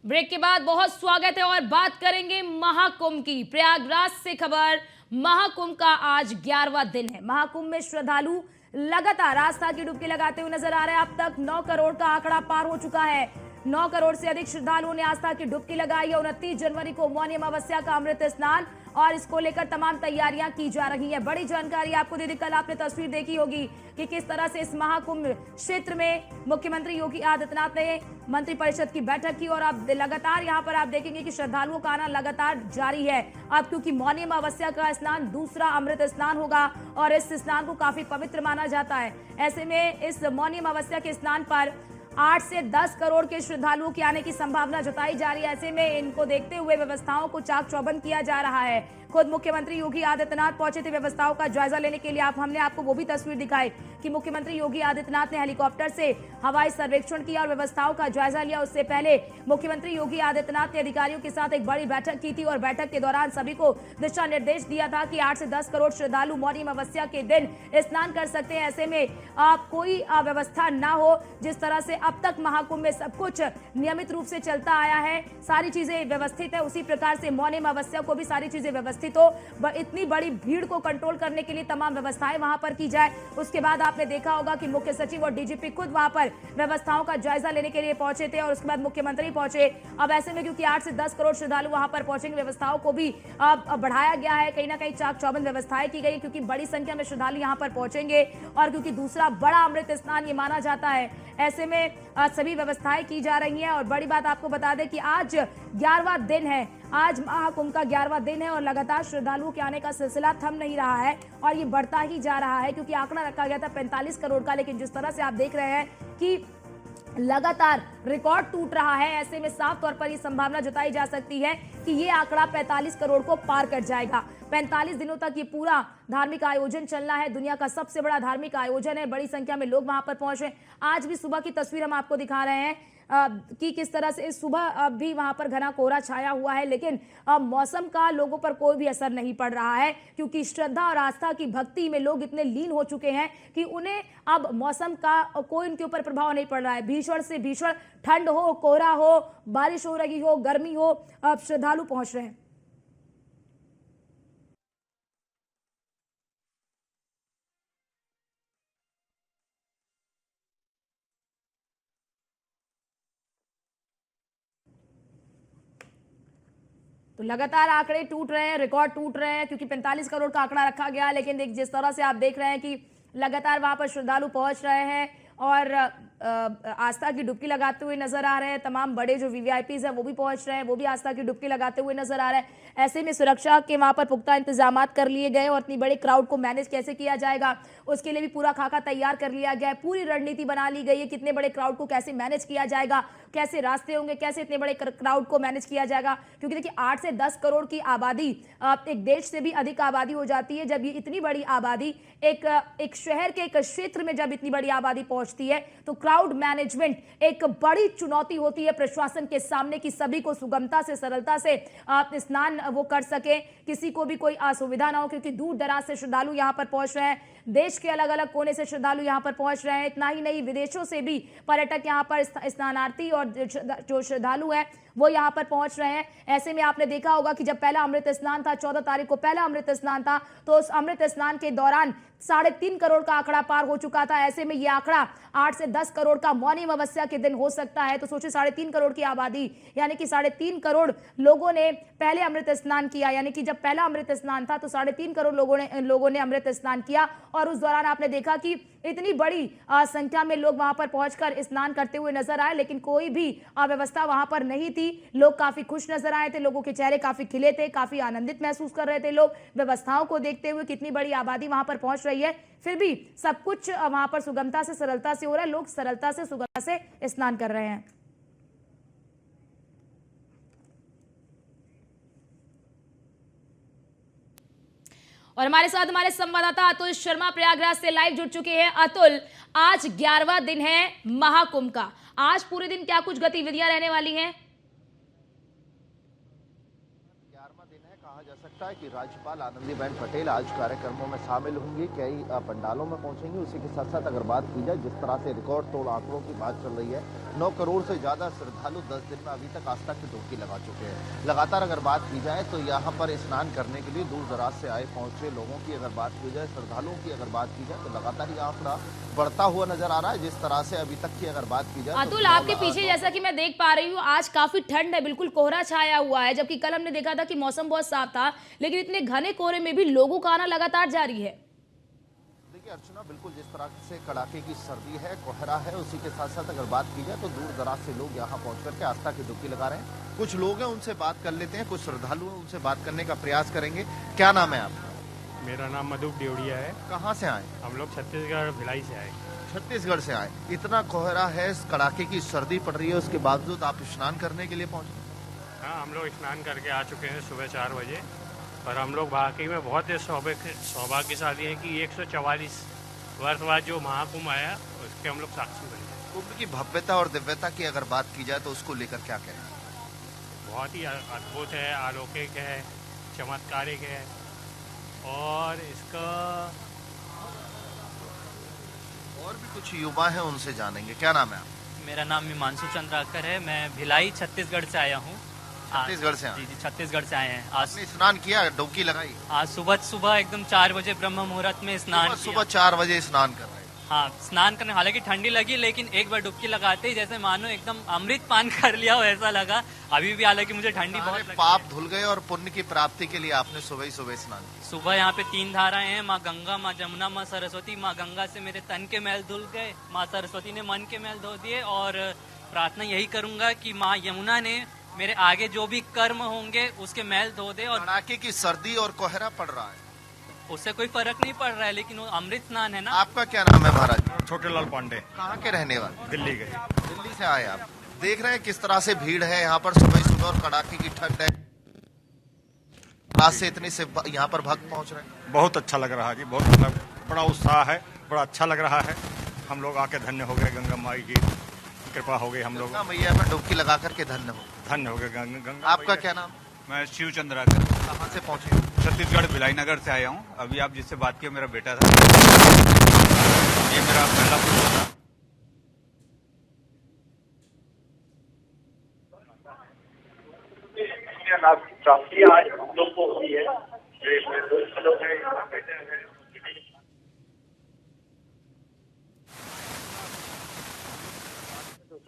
Break के बाद बहुत स्वागत है और बात करेंगे महाकुंभ की। प्रयागराज से खबर, महाकुंभ का आज 11वां दिन है। महाकुंभ में श्रद्धालु लगातार आस्था की डुबकी लगाते हुए नजर आ रहे हैं। अब तक 9 करोड़ का आंकड़ा पार हो चुका है। 9 करोड़ से अधिक श्रद्धालुओं ने आस्था की डुबकी लगाई है। 29 जनवरी को मौनी अमावस्या का अमृत स्नान और इसको लेकर तमाम तैयारियां की जा रही हैं। बड़ी जानकारी आपको दे दी। कल आपने तस्वीर देखी होगी कि किस तरह से इस महाकुंभ क्षेत्र में मुख्यमंत्री योगी आदित्यनाथ ने मंत्रिपरिषद की बैठक की और अब लगातार यहां पर आप देखेंगे कि श्रद्धालुओं का आना लगातार जारी है। अब क्योंकि मौनी अमावस्या का स्नान दूसरा अमृत स्नान होगा और इस स्नान को काफी पवित्र माना जाता है। ऐसे में इस मौनी अमावस्या के स्नान पर 8 से 10 करोड़ के श्रद्धालुओं के आने की संभावना जताई जा रही है। ऐसे में इनको देखते हुए व्यवस्थाओं को चाक चौबंद किया जा रहा है। खुद मुख्यमंत्री योगी आदित्यनाथ पहुंचे थे व्यवस्थाओं का जायजा लेने के लिए। हमने आपको वो भी तस्वीर दिखाई कि मुख्यमंत्री योगी आदित्यनाथ ने हेलीकॉप्टर से हवाई सर्वेक्षण किया और व्यवस्थाओं का जायजा लिया। उससे पहले मुख्यमंत्री योगी आदित्यनाथ ने अधिकारियों के साथ एक बड़ी बैठक की थी और बैठक के दौरान सभी को दिशा निर्देश दिया था कि 8 से 10 करोड़ श्रद्धालु मौनी अमावस्या के दिन स्नान कर सकते हैं। ऐसे में कोई अव्यवस्था ना हो। जिस तरह से अब तक महाकुंभ में सब कुछ नियमित रूप से चलता आया है, सारी चीजें व्यवस्थित है, उसी प्रकार से मौनी अमावस्या को भी सारी चीजें व्यवस्थित हो। इतनी बड़ी भीड़ को कंट्रोल करने के लिए तमाम व्यवस्थाएं वहां पर की जाए। उसके बाद आपने देखा होगा कि मुख्य सचिव और डीजीपी खुद वहां पर व्यवस्थाओं का जायजा लेने के लिए पहुंचे थे और उसके बाद मुख्यमंत्री पहुंचे। अब ऐसे में क्योंकि 8 से 10 करोड़ श्रद्धालु वहां पर पहुंचेंगे, व्यवस्थाओं को भी बढ़ाया गया है। कहीं ना कहीं चाक चौबंद व्यवस्थाएं की गई क्योंकि बड़ी संख्या में श्रद्धालु यहां पर पहुंचेंगे और क्योंकि दूसरा बड़ा अमृत स्नान ये माना जाता है। ऐसे में सभी व्यवस्थाएं की जा रही हैं और बड़ी बात आपको बता दें कि आज 11वां दिन है। आज महाकुंभ का 11वां दिन है और लगातार श्रद्धालुओं के आने का सिलसिला थम नहीं रहा है और ये बढ़ता ही जा रहा है क्योंकि आंकड़ा रखा गया था 45 करोड़ का, लेकिन जिस तरह से आप देख रहे हैं कि लगातार रिकॉर्ड टूट रहा है, ऐसे में साफ तौर पर यह संभावना जताई जा सकती है कि ये आंकड़ा 45 करोड़ को पार कर जाएगा। 45 दिनों तक ये पूरा धार्मिक आयोजन चलना है। दुनिया का सबसे बड़ा धार्मिक आयोजन है। बड़ी संख्या में लोग वहां पर पहुंच रहे हैं। आज भी सुबह की तस्वीर हम आपको दिखा रहे हैं कि किस तरह से सुबह भी वहां पर घना कोहरा छाया हुआ है, लेकिन मौसम का लोगों पर कोई भी असर नहीं पड़ रहा है क्योंकि श्रद्धा और आस्था की भक्ति में लोग इतने लीन हो चुके हैं कि उन्हें अब मौसम का कोई उनके ऊपर प्रभाव नहीं पड़ रहा है। भीषण से भीषण ठंड हो, कोहरा हो, बारिश हो रही हो, गर्मी हो, अब श्रद्धालु पहुंच रहे हैं। तो लगातार आंकड़े टूट रहे हैं, रिकॉर्ड टूट रहे हैं क्योंकि 45 करोड़ का आंकड़ा रखा गया, लेकिन जिस तरह से आप देख रहे हैं कि लगातार वहां पर श्रद्धालु पहुंच रहे हैं और आस्था की डुबकी लगाते हुए नजर आ रहे हैं। तमाम बड़े जो वीवीआईपीज हैं वो भी पहुंच रहे हैं, वो भी आस्था की डुबकी लगाते हुए नजर आ रहे हैं। ऐसे में सुरक्षा के वहां पर पुख्ता इंतजाम कर लिए गए और इतनी बड़े क्राउड को मैनेज कैसे किया जाएगा उसके लिए भी पूरा खाका तैयार कर लिया गया है। पूरी रणनीति बना ली गई है, कितने बड़े क्राउड को कैसे मैनेज किया जाएगा, कैसे रास्ते होंगे, कैसे इतने बड़े क्राउड को मैनेज किया जाएगा। क्योंकि देखिए 8 से 10 करोड़ की आबादी एक देश से भी अधिक आबादी हो जाती है। जब ये इतनी बड़ी आबादी एक शहर के एक क्षेत्र में जब इतनी बड़ी आबादी पहुंचती है तो क्राउड मैनेजमेंट एक बड़ी चुनौती होती है प्रशासन के सामने कि सभी को सुगमता से, सरलता से स्नान वो कर सके, किसी को भी कोई असुविधा ना हो क्योंकि दूर दराज से श्रद्धालु यहां पर पहुंच रहे हैं। देश के अलग अलग कोने से श्रद्धालु यहां पर पहुंच रहे हैं। इतना ही नहीं, विदेशों से भी पर्यटक यहां पर स्नानार्थी और जो श्रद्धालु हैं वो यहां पर पहुंच रहे हैं। ऐसे में आपने देखा होगा कि जब पहला अमृत स्नान था, 14 तारीख को पहला अमृत स्नान था, तो उस अमृत स्नान के दौरान 3.5 करोड़ का आंकड़ा पार हो चुका था। ऐसे में यह आंकड़ा 8 से 10 करोड़ का मौनी अमावस्या के दिन हो सकता है। तो सोचिए 3.5 करोड़ की आबादी यानी कि 3.5 करोड़ लोगों ने पहले अमृत स्नान किया, यानी कि जब पहला अमृत स्नान था तो 3.5 करोड़ लोगों ने अमृत स्नान किया और उस दौरान आपने देखा कि इतनी बड़ी संख्या में लोग वहां पर पहुंचकर स्नान करते हुए नजर आए, लेकिन कोई भी अव्यवस्था वहां पर नहीं थी। लोग काफी खुश नजर आए थे, लोगों के चेहरे काफी खिले थे, काफी आनंदित महसूस कर रहे थे लोग व्यवस्थाओं को देखते हुए। कितनी बड़ी आबादी वहां पर पहुंच रही है, फिर भी सब कुछ वहां पर सुगमता से, सरलता से हो रहा है। लोग सरलता से, सुगमता से स्नान कर रहे हैं। और हमारे साथ हमारे संवाददाता अतुल शर्मा प्रयागराज से लाइव जुड़ चुके हैं। अतुल, आज 11वां दिन है महाकुंभ का। आज पूरे दिन क्या कुछ गतिविधियां रहने वाली हैं? 11वां दिन है, कहा कहा जा सकता है कि राज्यपाल आनंदीबेन पटेल आज कार्यक्रमों में शामिल होंगी, कई पंडालों में पहुंचेंगी। उसी के साथ साथ अगर बात की जाए जिस तरह से रिकॉर्ड तोड़ आंकड़ों की बात चल रही है, 9 करोड़ से ज्यादा श्रद्धालु 10 दिन में अभी तक आस्था की डुबकी लगा चुके हैं। लगातार अगर बात की जाए तो यहाँ पर स्नान करने के लिए दूर दराज से आए पहुंचे लोगों की अगर बात की जाए, श्रद्धालुओं की अगर बात की जाए तो लगातार यह आंकड़ा बढ़ता हुआ नजर आ रहा है। जिस तरह से अभी तक की अगर बात की जाए, अतुल आपके पीछे जैसा कि मैं देख पा रही हूँ आज काफी ठंड है, बिल्कुल कोहरा छाया हुआ है, जबकि कल हमने देखा था कि मौसम बहुत साफ था, लेकिन इतने घने कोहरे में भी लोगों का आना लगातार जारी है। देखिए अर्चना, बिल्कुल जिस तरह से कड़ाके की सर्दी है, कोहरा है, उसी के साथ साथ अगर बात की जाए तो दूर दराज से लोग यहाँ पहुंच करके आस्था की डुबकी लगा रहे हैं। कुछ लोग हैं उनसे बात कर लेते हैं, कुछ श्रद्धालु हैं उनसे बात करने का प्रयास करेंगे। क्या नाम है आपका? मेरा नाम मधु देवड़िया है। कहाँ से आए? हम लोग छत्तीसगढ़ भिलाई से आए। छत्तीसगढ़ से आए। इतना कोहरा है, कड़ाके की सर्दी पड़ रही है, उसके बावजूद आप स्नान करने के लिए पहुंचे? हाँ, हम लोग स्नान करके आ चुके हैं सुबह 4 बजे। और हम लोग वाकई में बहुत ही सौभाग्यशाली हैं कि 144 वर्ष बाद जो महाकुंभ आया उसके हम लोग साक्षी बने। कुंभ की भव्यता और दिव्यता की अगर बात की जाए तो उसको लेकर क्या कहें? बहुत ही अद्भुत है, अलौकिक है, चमत्कारिक है। और इसका और भी कुछ युवा हैं उनसे जानेंगे। क्या नाम है आप? मेरा नाम हिमांशु चंद्राकर है। मैं भिलाई छत्तीसगढ़ से आया हूँ। छत्तीसगढ़ से? जी जी, छत्तीसगढ़ से आए हैं। आज स्नान किया, डुबकी लगाई? आज सुबह एकदम 4 बजे ब्रह्म मुहूर्त में स्नान किया। सुबह 4 बजे स्नान कर रहे हैं? हाँ, स्नान करने हालांकि ठंडी लगी, लेकिन एक बार डुबकी लगाते ही जैसे मानो एकदम अमृत पान कर लिया हो ऐसा लगा। अभी भी हालांकि मुझे ठंडी बहुत लगी। पाप धुल गए और पुण्य की प्राप्ति के लिए आपने सुबह ही सुबह स्नान किया? सुबह यहाँ पे 3 धाराएं हैं, माँ गंगा, माँ जमुना, माँ सरस्वती। माँ गंगा से मेरे तन के मैल धुल गए, माँ सरस्वती ने मन के मैल धो दिए। और प्रार्थना यही करूंगा कि माँ यमुना ने मेरे आगे जो भी कर्म होंगे उसके मैल धो दे। और कड़ाके की सर्दी और कोहरा पड़ रहा है, उससे कोई फर्क नहीं पड़ रहा है, लेकिन वो अमृत स्नान है ना। आपका क्या नाम है महाराज? छोटे लाल पांडे। कहाँ के रहने वाले? दिल्ली गए। दिल्ली से आए आप। देख रहे हैं किस तरह से भीड़ है यहाँ पर सुबह सुबह और कड़ाके की ठंड है। रात से इतने से यहाँ पर भक्त पहुँच रहे हैं। बहुत अच्छा लग रहा है जी, बहुत बड़ा उत्साह है, बड़ा अच्छा लग रहा है। हम लोग आके धन्य हो गए, गंगा माई की कृपा हो गई। हम लोग मैया में डुबकी लगा करके धन्य हो गए गंगा। आपका क्या नाम? मैं शिव चंद्राकर। कहाँ से पहुँचे? छत्तीसगढ़ भिलाई नगर से आया हूँ। अभी आप जिससे बात किया मेरा बेटा था, ये मेरा पहला पुत्र था।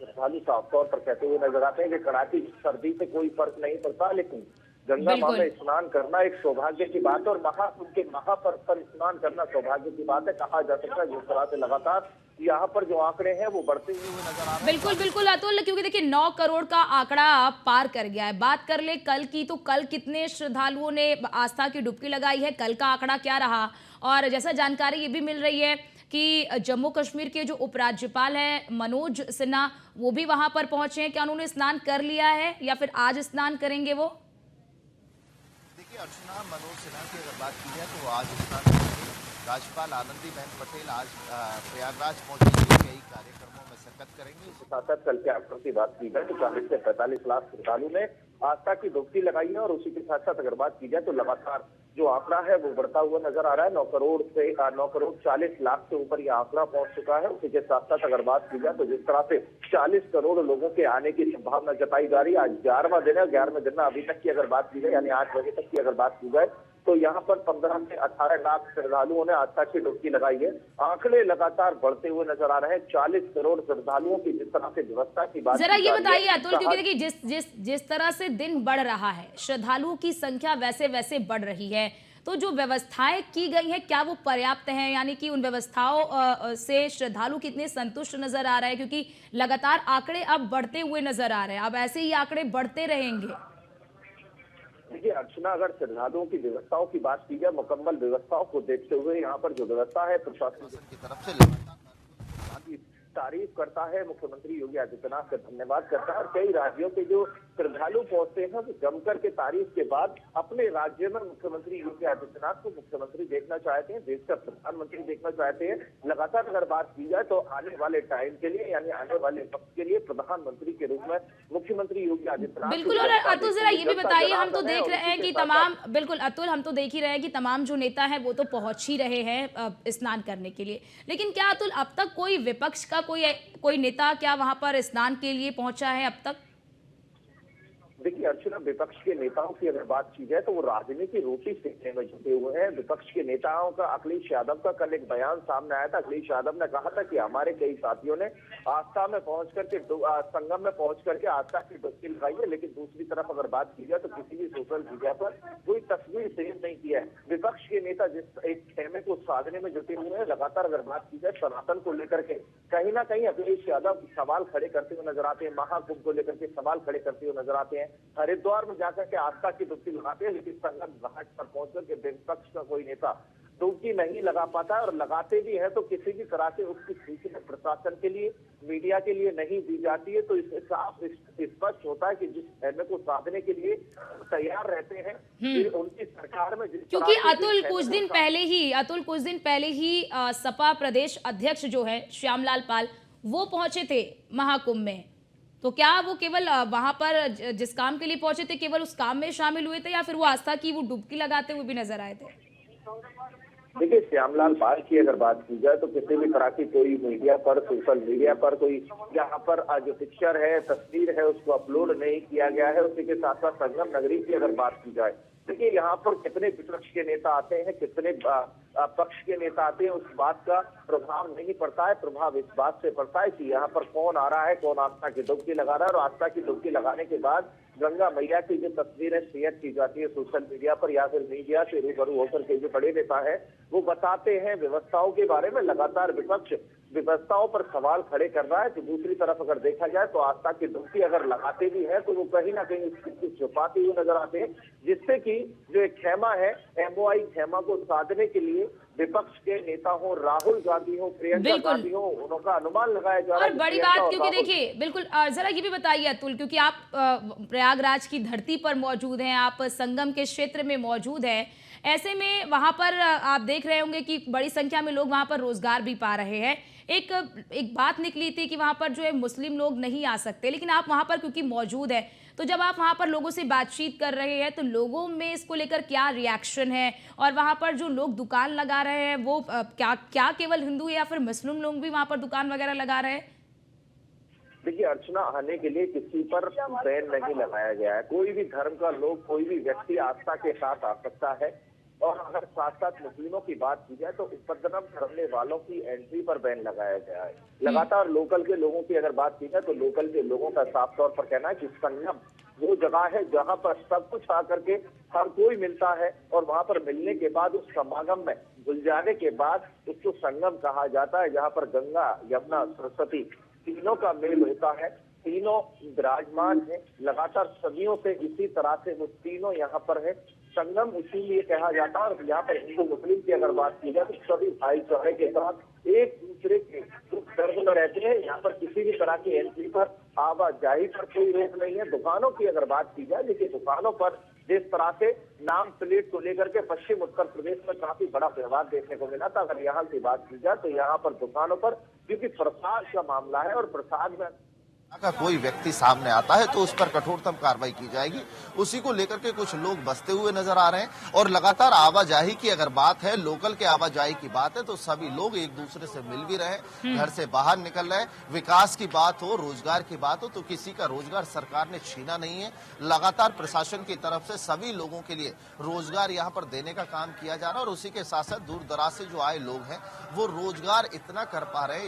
श्रद्धालु साफ तौर पर कहते हुए नजर आते हैं कि कड़ाके की सर्दी से कोई फर्क नहीं पड़ता, लेकिन गंगा मां में स्नान करना एक सौभाग्य की बात है और महाकुंभ के महापर्व पर स्नान करना सौभाग्य की बात है। कहा जा सकता है जिस तरह से लगातार यहाँ पर जो आंकड़े हैं वो बढ़ते हुए नजर आ रहे हैं। बिल्कुल बिल्कुल अतुल, क्योंकि देखिए 9 करोड़ का आंकड़ा पार कर गया है। बात कर ले कल की, तो कल कितने श्रद्धालुओं ने आस्था की डुबकी लगाई है, कल का आंकड़ा क्या रहा? और जैसा जानकारी ये भी मिल रही है कि जम्मू कश्मीर के जो उपराज्यपाल हैं मनोज सिन्हा, वो भी वहां पर पहुंचे हैं। क्या उन्होंने स्नान कर लिया है या फिर आज स्नान करेंगे वो? देखिए अर्चना, मनोज सिन्हा की अगर बात की जाए तो वो आज स्नान करेंगे। राज्यपाल आनंदीबेन पटेल आज प्रयागराज पहुंचेंगे, कई कार्यक्रमों में शिरकत करेंगे। उसके साथ साथ कल के आंकड़ों की बात की जाए तो 40 से 45 लाख श्रद्धालु ने आस्था की डुबकी लगाई है और उसी के साथ साथ अगर बात की जाए तो लगातार जो आंकड़ा है वो बढ़ता हुआ नजर आ रहा है। 9 करोड़ 40 लाख से ऊपर यह आंकड़ा पहुंच चुका है। उसी के साथ साथ अगर बात की जाए तो जिस तरह से 40 करोड़ लोगों के आने की संभावना जताई जा रही है, आज 11वां दिन है। 11वें दिन में अभी तक की अगर बात की जाए यानी 8 बजे तक की अगर बात की जाए तो यहाँ पर 15 से 18 लाख श्रद्धालुओं ने आस्था की डुबकी लगाई है। आंकड़े लगातार बढ़ते हुए नजर आ रहे हैं। 40 करोड़ श्रद्धालुओं की जिस तरह से व्यवस्था की बात, जरा ये बताइए अतुल, क्योंकि देखिए जिस तरह से दिन बढ़ रहा है, श्रद्धालुओं की संख्या वैसे वैसे बढ़ रही है, तो जो व्यवस्थाएं की गई है क्या वो पर्याप्त हैं? यानी कि उन व्यवस्थाओं से श्रद्धालु कितने संतुष्ट नजर आ रहे हैं? क्योंकि लगातार आंकड़े अब बढ़ते हुए नजर आ रहे हैं, अब ऐसे ही आंकड़े बढ़ते रहेंगे। देखिए अर्चना, अगर श्रद्धालुओं की व्यवस्थाओं की बात की जाए, मुकम्मल व्यवस्थाओं को देखते हुए यहाँ पर जो व्यवस्था है प्रशासन की तरफ से लगातार तारीफ करता है, मुख्यमंत्री योगी आदित्यनाथ का धन्यवाद करता है और कई राज्यों के जो श्रद्धालु पहुंचते हैं तो जमकर के तारीफ के बाद अपने राज्य में मुख्यमंत्री योगी आदित्यनाथ को मुख्यमंत्री देखना चाहते हैं, देश का प्रधानमंत्री देखना चाहते हैं। लगातार अगर बात की जाए तो आने वाले टाइम के लिए यानी आने वाले वक्त के लिए प्रधानमंत्री के रूप में मुख्यमत्री योगी आदित्यनाथ बिल्कुल। और अतुल जरा ये भी बताइए, हम तो देख रहे हैं कि तमाम, बिल्कुल अतुल, हम तो देख ही रहे हैं कि तमाम जो नेता हैं वो तो पहुंच ही रहे हैं स्नान करने के लिए, लेकिन क्या अतुल अब तक कोई विपक्ष का कोई नेता क्या वहां पर स्नान के लिए पहुंचा है अब तक? देखिए अर्चना, विपक्ष के नेताओं की अगर बात की जाए तो वो राजनीति रोटी सेकने में जुटे हुए हैं। विपक्ष के नेताओं का अखिलेश यादव का कल एक बयान सामने आया था। अखिलेश यादव ने कहा था कि हमारे कई साथियों ने आस्था में पहुंच करके संगम में पहुंच करके आस्था की डुबकी लगाई है, लेकिन दूसरी तरफ अगर बात की जाए तो किसी भी सोशल मीडिया पर कोई तस्वीर शेयर नहीं किया है। विपक्ष के नेता जिस एक खेमे को साधने में जुटे हुए हैं, लगातार अगर बात की जाए सनातन को लेकर के कहीं ना कहीं अखिलेश यादव सवाल खड़े करते हुए नजर आते हैं, महाकुंभ को लेकर के सवाल खड़े करते हुए नजर आते हैं। हरिद्वार में जाकर के आस्था की डुबकी लगाते हैं, लेकिन संगम घाट पर पहुंचकर के विपक्ष का कोई नेता डुबकी नहीं लगा पाता है, और लगाते भी है तो किसी भी तरह से उसकी सूचना प्रशासन के लिए, मीडिया के लिए नहीं दी जाती है। तो इससे साफ स्पष्ट होता है कि जिस खेमे को साधने के लिए तैयार रहते हैं फिर उनकी सरकार में क्योंकि अतुल कुछ दिन पहले ही सपा प्रदेश अध्यक्ष जो है श्यामलाल पाल वो पहुंचे थे महाकुंभ में, तो क्या वो केवल वहां पर जिस काम के लिए पहुंचे थे केवल उस काम में शामिल हुए थे, या फिर वो आस्था की वो डुबकी लगाते हुए भी नजर आए थे? देखिए श्यामलाल पाल की अगर बात की जाए तो किसी भी तरह की कोई मीडिया पर, सोशल मीडिया पर कोई यहाँ पर जो पिक्चर है, तस्वीर है, उसको अपलोड नहीं किया गया है। उसी के साथ साथ संगम नगरी की अगर बात की जाए, देखिए यहाँ पर कितने विपक्ष के नेता आते हैं, कितने पक्ष के नेता आते हैं, उस बात का प्रभाव नहीं पड़ता है। प्रभाव इस बात से पड़ता है कि यहाँ पर कौन आ रहा है, कौन आस्था की डुबकी लगा रहा है, और आस्था की डुबकी लगाने के बाद गंगा मैया की जो तस्वीरें शेयर की जाती है सोशल मीडिया पर या फिर मीडिया से रूबरू होकर के जो बड़े नेता है वो बताते हैं व्यवस्थाओं के बारे में। लगातार विपक्ष व्यवस्थाओं पर सवाल खड़े कर रहा है। तो दूसरी तरफ अगर देखा जाए तो आस्था की डुबकी अगर लगाते भी हैं तो वो कहीं ना कहीं उसकी छुपाते हुए नजर आते हैं, जिससे कि जो एक खेमा है, MOI खेमा को साधने के लिए विपक्ष के नेता हो, राहुल गांधी हो, प्रियंका गांधी हो, उनका अनुमान लगाया जा रहा है। और बड़ी बात, क्योंकि देखिए बिल्कुल जरा ये भी बताइए अतुल, क्योंकि आप प्रयागराज की धरती पर मौजूद हैं, आप संगम के क्षेत्र में मौजूद हैं, ऐसे में वहां पर आप देख रहे होंगे कि बड़ी संख्या में लोग वहां पर रोजगार भी पा रहे हैं। एक बात निकली थी कि वहां पर जो है मुस्लिम लोग नहीं आ सकते, लेकिन आप वहां पर क्योंकि मौजूद है, तो जब आप वहां पर लोगों से बातचीत कर रहे हैं तो लोगों में इसको लेकर क्या रिएक्शन है, और वहां पर जो लोग दुकान लगा रहे हैं वो क्या केवल हिंदू या फिर मुस्लिम लोग भी वहां पर दुकान वगैरह लगा रहे हैं? देखिए अर्चना, आने के लिए किसी पर बैन नहीं लगाया गया है। कोई भी धर्म का लोग, कोई भी व्यक्ति आस्था के साथ आ सकता है। और अगर साथ साथ मुस्लिमों की बात की जाए तो उपद्रव करने वालों की एंट्री पर बैन लगाया गया है। लगातार लोकल के लोगों की अगर बात की जाए तो लोकल के लोगों का साफ तौर पर कहना है कि संगम वो जगह है जहां पर सब कुछ आकर के हर कोई मिलता है, और वहां पर मिलने के बाद उस समागम में घुल जाने के बाद उसको संगम कहा जाता है, जहां पर गंगा, यमुना, सरस्वती तीनों का मेल होता है। तीनों विराजमान है, लगातार सदियों से इसी तरह से वो तीनों यहाँ पर है। संगम इसीलिए कहा जाता है। और यहाँ पर हिंदू मुस्लिम की अगर बात की जाए तो सभी भाईचारे के साथ एक दूसरे के दुख दर्द में रहते हैं। यहाँ पर किसी भी तरह की एंट्री पर, आवाजाही पर कोई रोक नहीं है। दुकानों की अगर बात की जाए, देखिए दुकानों पर जिस तरह से नाम प्लेट को लेकर के पश्चिम उत्तर प्रदेश में काफी बड़ा व्यवहार देखने को मिला था। अगर यहाँ की बात की जाए तो यहाँ पर दुकानों पर, क्योंकि प्रसाद का मामला है और प्रसाद में का कोई व्यक्ति सामने आता है तो उस पर कठोरतम कार्रवाई की जाएगी, उसी को लेकर के कुछ लोग बसते हुए नजर आ रहे हैं। और लगातार आवाजाही की अगर बात है, लोकल के आवाजाही की बात है, तो सभी लोग एक दूसरे से मिल भी रहे, घर से बाहर निकल रहे। विकास की बात हो, रोजगार की बात हो, तो किसी का रोजगार सरकार ने छीना नहीं है। लगातार प्रशासन की तरफ से सभी लोगों के लिए रोजगार यहाँ पर देने का काम किया जा रहा है। और उसी के साथ साथ दूर दराज से जो आए लोग हैं वो रोजगार इतना कर पा रहे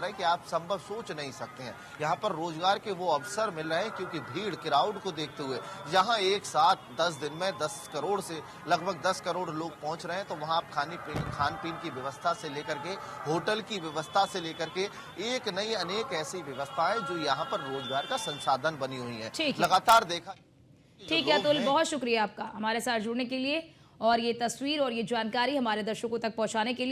हैं कि आप संभव सोच नहीं सकते हैं। यहाँ पर रोजगार के वो अवसर मिल रहे हैं, क्योंकि भीड़, क्राउड को देखते हुए जहां एक साथ 10 दिन में 10 करोड़ से लगभग 10 करोड़ लोग पहुंच रहे हैं, तो वहां आप खान पीन की व्यवस्था से लेकर के होटल की व्यवस्था से लेकर के एक नई अनेक ऐसी व्यवस्थाएं जो यहाँ पर रोजगार का संसाधन बनी हुई है। लगातार देखा। ठीक है अतुल, बहुत शुक्रिया आपका हमारे साथ जुड़ने के लिए और ये तस्वीर और ये जानकारी हमारे दर्शकों तक पहुंचाने के लिए।